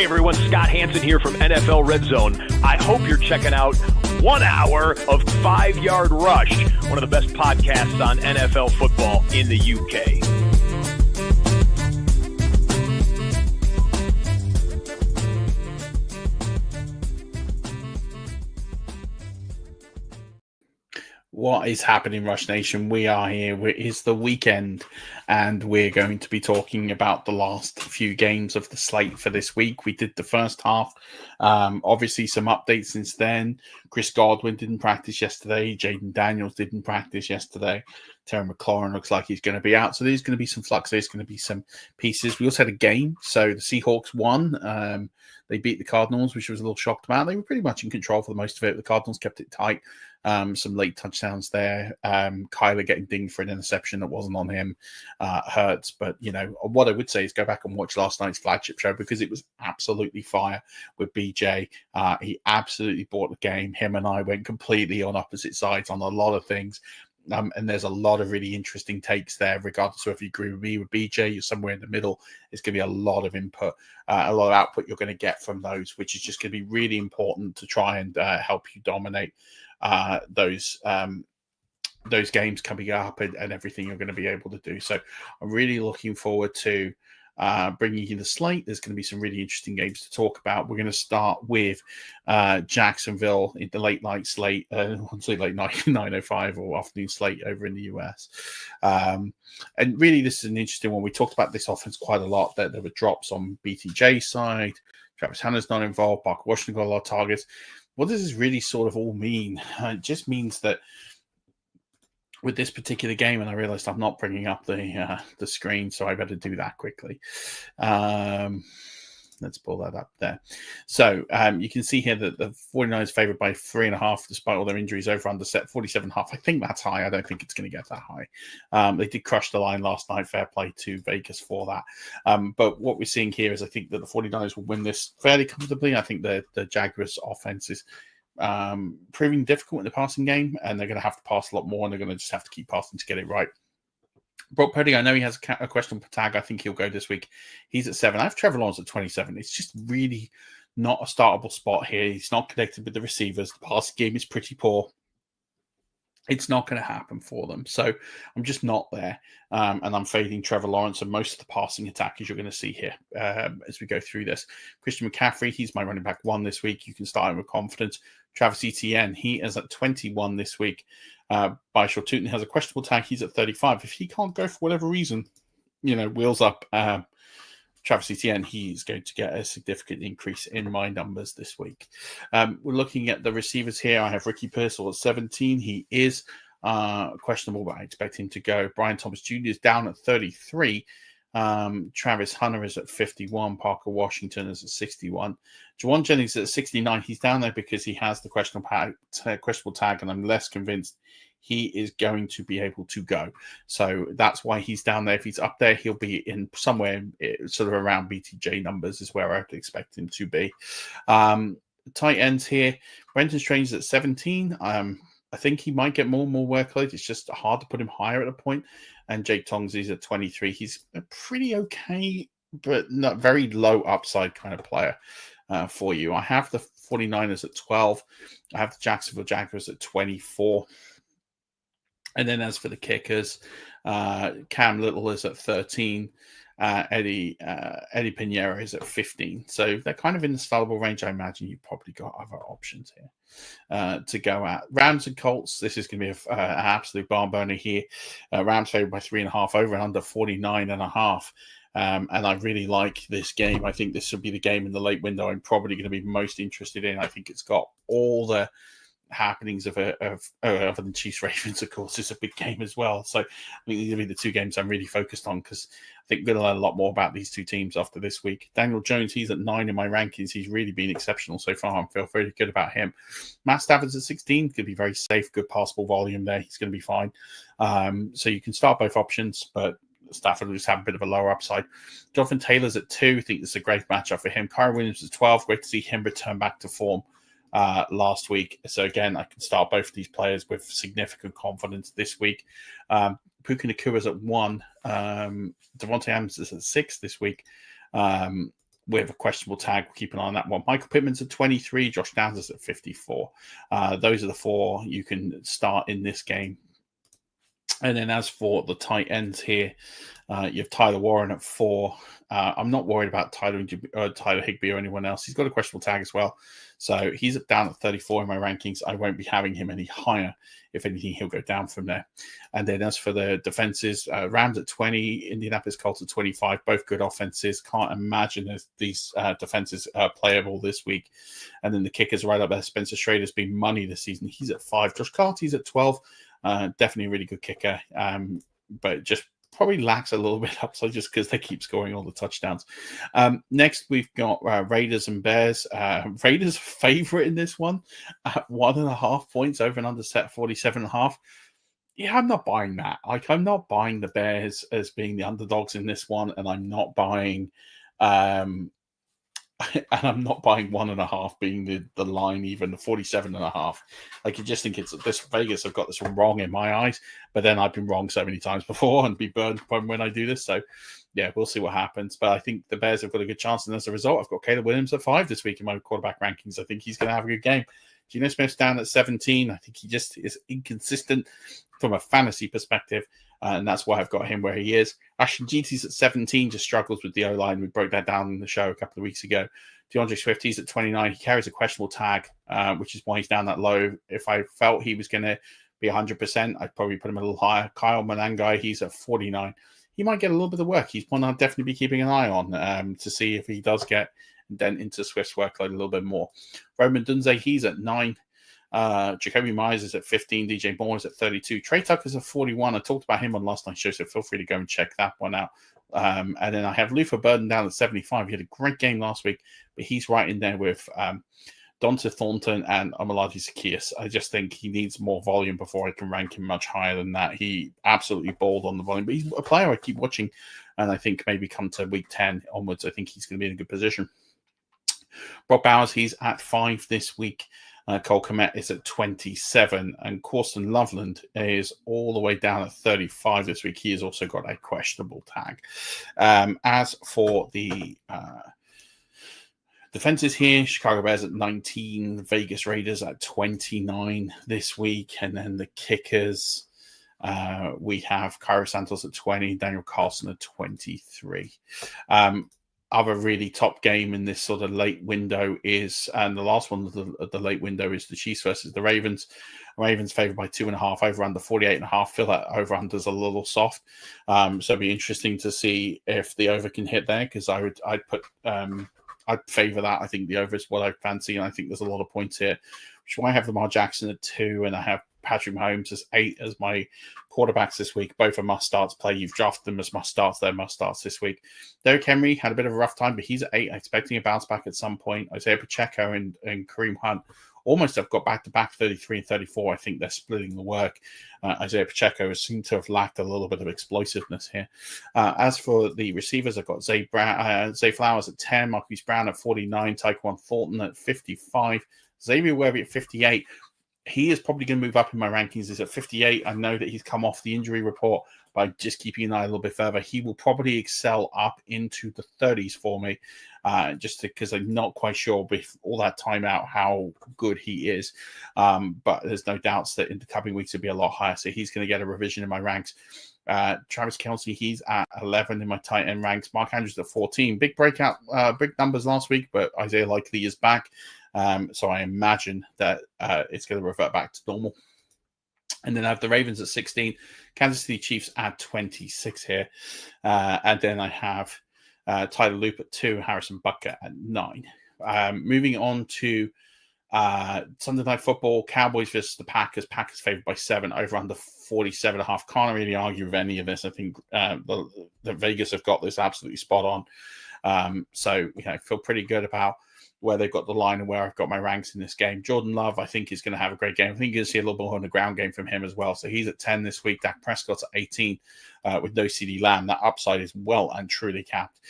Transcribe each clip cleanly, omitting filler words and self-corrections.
Hey everyone, Scott Hansen here from NFL Red Zone. I hope you're checking out 1 hour of 5 Yard Rush, one of the best podcasts on NFL football in the UK. What is happening, Rush Nation? We are here. It is the weekend, and we're going to be talking about the last few games of the slate for this week. We did the first half. Obviously, some updates since then. Chris Godwin didn't practice yesterday. Jaden Daniels didn't practice yesterday. Terry McLaurin looks like he's going to be out. So there's going to be some flux. There's going to be some pieces. We also had a game. So the Seahawks won. They beat the Cardinals, which I was a little shocked about. They were pretty much in control for the most of it. The Cardinals kept it tight. Some late touchdowns there. Kyler getting dinged for an interception that wasn't on him hurts. But, you know, what I would say is go back and watch last night's flagship show because it was absolutely fire with BJ. He absolutely bought the game. Him and I went completely on opposite sides on a lot of things. And there's a lot of really interesting takes there, regardless of if you agree with me with BJ, you're somewhere in the middle. It's going to be a lot of input, a lot of output you're going to get from those, which is just going to be really important to try and help you dominate those games coming up and everything you're going to be able to do. So I'm really looking forward to bringing you the slate. There's going to be some really interesting games to talk about. We're going to start with Jacksonville in the late night slate, late night 9:05 or afternoon slate over in the US. And really, this is an interesting one. We talked about this offense quite a lot. That there were drops on BTJ's side. Travis Hunter's not involved. Parker Washington got a lot of targets. What does this really sort of all mean? It just means that with this particular game, and I realized I'm not bringing up the screen, so I better do that quickly. Let's pull that up there. So you can see here that the 49ers favored by 3.5, despite all their injuries, over under set 47.5. I think that's high. I don't think it's going to get that high. They did crush the line last night. Fair play to Vegas for that. But what we're seeing here is I think that the 49ers will win this fairly comfortably. I think the Jaguars offense is proving difficult in the passing game, and they're going to have to pass a lot more, and they're going to just have to keep passing to get it right. Brock Purdy, I know he has a questionable tag. I think he'll go this week. He's at 7. I have Trevor Lawrence at 27. It's just really not a startable spot here. He's not connected with the receivers. The passing game is pretty poor. It's not going to happen for them. So I'm just not there. And I'm fading Trevor Lawrence and most of the passing attack, as you're going to see here as we go through this. Christian McCaffrey, he's my running back 1 this week. You can start him with confidence. Travis Etienne, he is at 21 this week. Byshore Tootin has a questionable tag. He's at 35. If he can't go for whatever reason, wheels up Travis Etienne, he's going to get a significant increase in my numbers this week. We're looking at the receivers here. I have Ricky Pearsall at 17. He is questionable, but I expect him to go. Brian Thomas Jr. is down at 33. Travis Hunter is at 51. Parker Washington is at 61. Jawan Jennings is at 69. He's down there because he has the questionable tag, and I'm less convinced he is going to be able to go. So that's why he's down there. If he's up there, he'll be in somewhere sort of around BTJ numbers is where I would expect him to be. Tight ends here. Brenton Strange is at 17. I think he might get more and more workload. It's just hard to put him higher at a point. And Jake Tongs is at 23. He's a pretty okay, but not very low upside kind of player for you. I have the 49ers at 12. I have the Jacksonville Jaguars at 24. And then as for the kickers, Cam Little is at 13. Eddie Pinheiro is at 15. So they're kind of in the startable range. I imagine you've probably got other options here to go at. Rams and Colts, this is going to be an absolute barn burner here. Rams favored by 3.5, over and under 49.5. And I really like this game. I think this will be the game in the late window I'm probably going to be most interested in. I think it's got all the happenings of other than Chiefs Ravens, of course, is a big game as well. So I think these will be the two games I'm really focused on because I think we're going to learn a lot more about these two teams after this week. Daniel Jones, he's at 9 in my rankings. He's really been exceptional so far. I feel very good about him. Matt Stafford's at 16, could be very safe, good passable volume there. He's going to be fine. So you can start both options, but Stafford will just have a bit of a lower upside. Jonathan Taylor's at 2. I think it's a great matchup for him. Kyron Williams at 12. Great to see him return back to form last week. So again, I can start both of these players with significant confidence this week. Puka Nakua's at 1. Devontae Adams is at 6 this week. with a questionable tag. We'll keep an eye on that one. Michael Pittman's at 23, Josh Downs is at 54. Those are the four you can start in this game. And then as for the tight ends here, you have Tyler Warren at 4. I'm not worried about Tyler Higbee or anyone else. He's got a questionable tag as well. So he's down at 34 in my rankings. I won't be having him any higher. If anything, he'll go down from there. And then as for the defenses, Rams at 20, Indianapolis Colts at 25, both good offenses. Can't imagine these defenses are playable this week. And then the kickers right up there. Spencer Schrader's been money this season. He's at 5. Josh Carty's at 12. Definitely a really good kicker, but just probably lacks a little bit upside just because they keep scoring all the touchdowns. Next, we've got Raiders and Bears. Raiders favorite in this one at 1.5 points over and under set 47.5. Yeah, I'm not buying that. Like, I'm not buying the Bears as being the underdogs in this one, and I'm not buying and I'm not buying 1.5 being the line, even the 47.5. Like, you just think it's this Vegas have got this wrong in my eyes, but then I've been wrong so many times before and be burned when I do this. So yeah, we'll see what happens. But I think the Bears have got a good chance, and as a result, I've got Caleb Williams at 5 this week in my quarterback rankings. I think he's going to have a good game. Geno Smith's down at 17. I think he just is inconsistent from a fantasy perspective. And that's why I've got him where he is. Ashton Jeety's at 17, just struggles with the O-line. We broke that down in the show a couple of weeks ago. DeAndre Swift, he's at 29. He carries a questionable tag, which is why he's down that low. If I felt he was going to be 100%, I'd probably put him a little higher. Kyle Manangai, he's at 49. He might get a little bit of work. He's one I'll definitely be keeping an eye on to see if he does get then into Swift's workload a little bit more. Roman Dunze, he's at 9. Jacoby Myers is at 15. DJ Moore is at 32. Trey Tucker's at 41. I talked about him on last night's show, so feel free to go and check that one out. And then I have Luther Burden down at 75. He had a great game last week, but he's right in there with Donta Thornton and Omalade Zaccheaus. I just think he needs more volume before I can rank him much higher than that. He absolutely balled on the volume, but he's a player I keep watching, and I think maybe come to week 10 onwards, I think he's going to be in a good position. Brock Bowers, he's at 5 this week. Cole Kmet is at 27, and Corson Loveland is all the way down at 35 this week. He has also got a questionable tag. As for the defenses here, Chicago Bears at 19, Vegas Raiders at 29 this week, and then the kickers, we have Cairo Santos at 20, Daniel Carlson at 23. Other really top game in this sort of late window is, and the last one of the late window is the Chiefs versus the Ravens. Ravens favored by 2.5, over under 48.5. Feel that over under is a little soft, so it'd be interesting to see if the over can hit there, because I'd favor that. I think the over is what I fancy, and I think there's a lot of points here. Which is why I have Lamar Jackson at 2, and I have Patrick Mahomes as 8 as my quarterbacks this week. Both are must-starts play. You've drafted them as must-starts. They're must-starts this week. Derrick Henry had a bit of a rough time, but he's at 8. Expecting a bounce back at some point. Isaiah Pacheco and Kareem Hunt almost have got back-to-back 33 and 34. I think they're splitting the work. Isaiah Pacheco has seemed to have lacked a little bit of explosiveness here. As for the receivers, I've got Zay Flowers at 10, Marquise Brown at 49, Tyquan Thornton at 55, Xavier Worthy at 58. He is probably going to move up in my rankings. He's at 58. I know that he's come off the injury report, by just keeping an eye a little bit further. He will probably excel up into the 30s for me, just because I'm not quite sure with all that time out how good he is. But there's no doubts that in the coming weeks it'll be a lot higher. So he's going to get a revision in my ranks. Travis Kelce, he's at 11 in my tight end ranks. Mark Andrews at 14. Big breakout, big numbers last week, but Isaiah Likely is back. So I imagine that it's going to revert back to normal. And then I have the Ravens at 16, Kansas City Chiefs at 26 here. And then I have Tyler Loop at 2, Harrison Butker at 9. Moving on to Sunday Night Football, Cowboys versus the Packers. Packers favored by 7, over under 47.5. Can't really argue with any of this. I think the Vegas have got this absolutely spot on. So I feel pretty good about where they've got the line and where I've got my ranks in this game. Jordan Love, I think, is going to have a great game. I think you're going to see a little bit on the ground game from him as well. So he's at 10 this week. Dak Prescott's at 18 with no CeeDee Lamb. That upside is well and truly capped.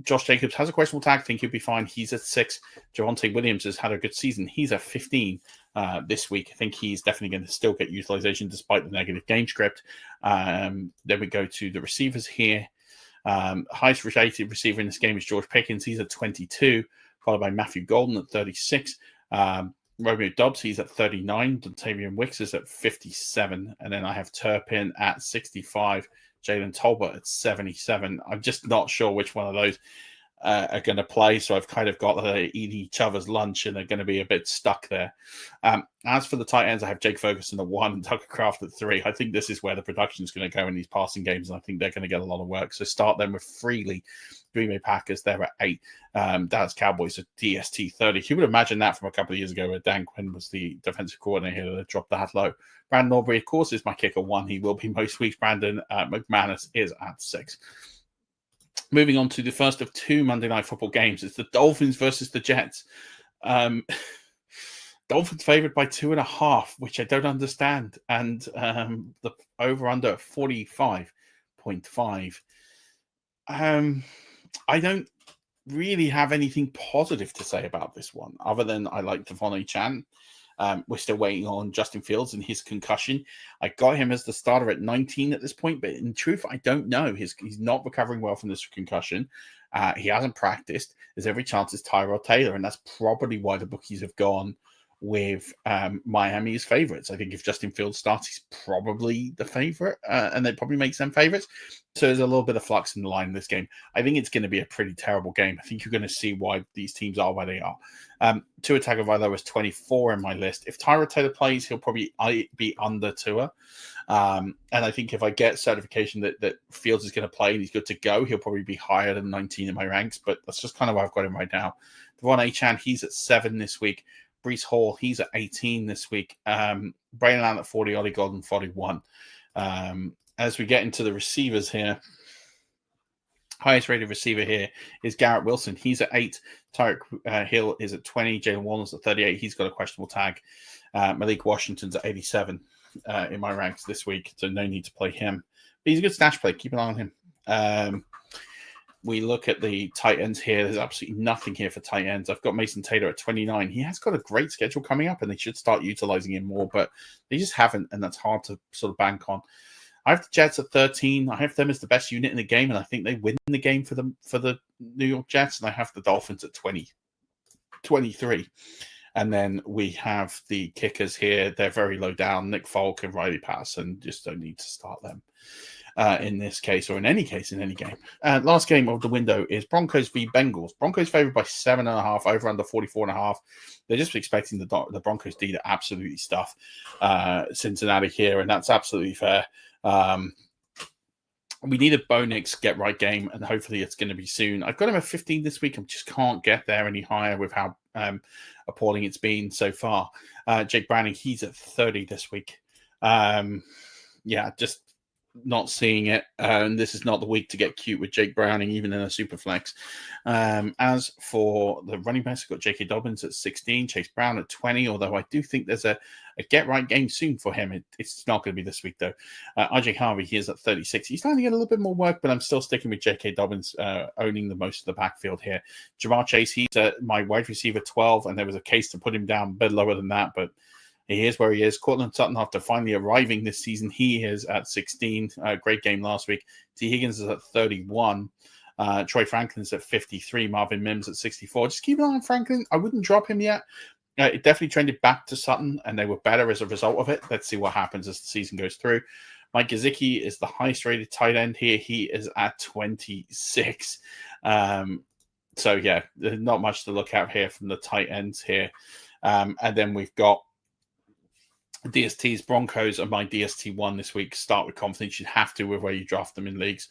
Josh Jacobs has a questionable tag. I think he'll be fine. He's at 6. Javonte Williams has had a good season. He's at 15 this week. I think he's definitely going to still get utilization despite the negative game script. Then we go to the receivers here. Highest rated receiver in this game is George Pickens. He's at 22, followed by Matthew Golden at 36. Romeo Dobbs, he's at 39. Dontavian Wicks is at 57. And then I have Turpin at 65. Jalen Tolbert at 77. I'm just not sure which one of those are going to play. So I've kind of got to eat each other's lunch and they're going to be a bit stuck there. As for the tight ends, I have Jake Ferguson at 1 and Tucker Kraft at 3. I think this is where the production is going to go in these passing games. And I think they're going to get a lot of work. So start them with Freely. Green Bay Packers, they're at 8. Dallas Cowboys at DST 30. Who would imagine that from a couple of years ago where Dan Quinn was the defensive coordinator that dropped that low? Brandon Aubrey, of course, is my kicker 1. He will be most weeks. Brandon McManus is at 6. Moving on to the first of 2 Monday Night Football games. It's the Dolphins versus the Jets. Dolphins favored by 2.5, which I don't understand. And the over-under 45.5. I don't really have anything positive to say about this one, other than I like Devon Chan. We're still waiting on Justin Fields and his concussion. I got him as the starter at 19 at this point, but in truth, I don't know. He's not recovering well from this concussion. He hasn't practiced. There's every chance it's Tyrod Taylor, and that's probably why the bookies have gone with Miami as favorites. I think if Justin Fields starts, he's probably the favorite, and that probably makes them favorites. So there's a little bit of flux in the line in this game. I think it's going to be a pretty terrible game. I think you're going to see why these teams are where they are. Tua Tagovailoa was 24 in my list. If Tyrod Taylor plays, he'll probably be under Tua. And I think if I get certification that Fields is going to play and he's good to go, he'll probably be higher than 19 in my ranks. But that's just kind of where I've got him right now. Devon Achane, he's at 7 this week. Breece Hall, he's at 18 this week. Braylon Allen at 40, Ollie Golden 41. As we get into the receivers here, highest rated receiver here is Garrett Wilson. He's at 8. Tyreek Hill is at 20. Jalen Warren's at 38. He's got a questionable tag. Malik Washington's at 87 in my ranks this week, so no need to play him. But he's a good stash play. Keep an eye on him. We look at the tight ends here. There's absolutely nothing here for tight ends. I've got Mason Taylor at 29. He has got a great schedule coming up, and they should start utilizing him more, but they just haven't, and that's hard to sort of bank on. I have the Jets at 13. I have them as the best unit in the game, and I think they win the game for the New York Jets, and I have the Dolphins at 23. And then we have the kickers here. They're very low down. Nick Folk and Riley Patterson, just don't need to start them. In this case, or in any case, in any game. Last game of the window is Broncos v. Bengals. Broncos favored by 7.5, over under 44.5. They're just expecting the Broncos D to absolutely stuff Cincinnati here, and that's absolutely fair. We need a Bo Nix get right game, and hopefully it's going to be soon. I've got him at 15 this week. I just can't get there any higher with how appalling it's been so far. Jake Browning, he's at 30 this week. Just not seeing it, and this is not the week to get cute with Jake Browning, even in a super flex. As for the running backs, I've got J.K. Dobbins at 16, Chase Brown at 20, although I do think there's a get right game soon for him. It's not going to be this week, though. RJ Harvey, he is at 36. He's starting to get a little bit more work, but I'm still sticking with J.K. Dobbins owning the most of the backfield here. Jamar Chase, he's my wide receiver 12, and there was a case to put him down a bit lower than that, but he is where he is. Cortland Sutton, after finally arriving this season, he is at 16. Great game last week. T. Higgins is at 31. Troy Franklin's at 53. Marvin Mims at 64. Just keep an eye on Franklin. I wouldn't drop him yet. It definitely trended back to Sutton, and they were better as a result of it. Let's see what happens as the season goes through. Mike Gesicki is the highest-rated tight end here. He is at 26. There's not much to look at here from the tight ends here. And then we've got DST's Broncos are my DST1 this week. Start with confidence. You have to with where you draft them in leagues.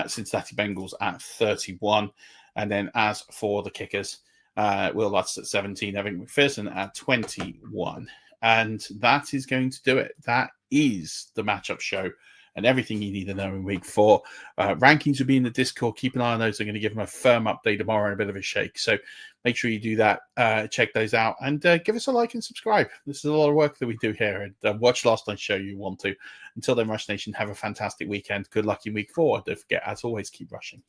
Cincinnati Bengals at 31. And then as for the kickers, Will Lutz at 17, Evan McPherson at 21. And that is going to do it. That is the matchup show and everything you need to know in week 4. Rankings will be in the Discord. Keep an eye on those. I'm going to give them a firm update tomorrow and a bit of a shake. So make sure you do that. Check those out and give us a like and subscribe. This is a lot of work that we do here. And watch last night's show you want to. Until then, Rush Nation, have a fantastic weekend. Good luck in week 4. Don't forget, as always, keep rushing.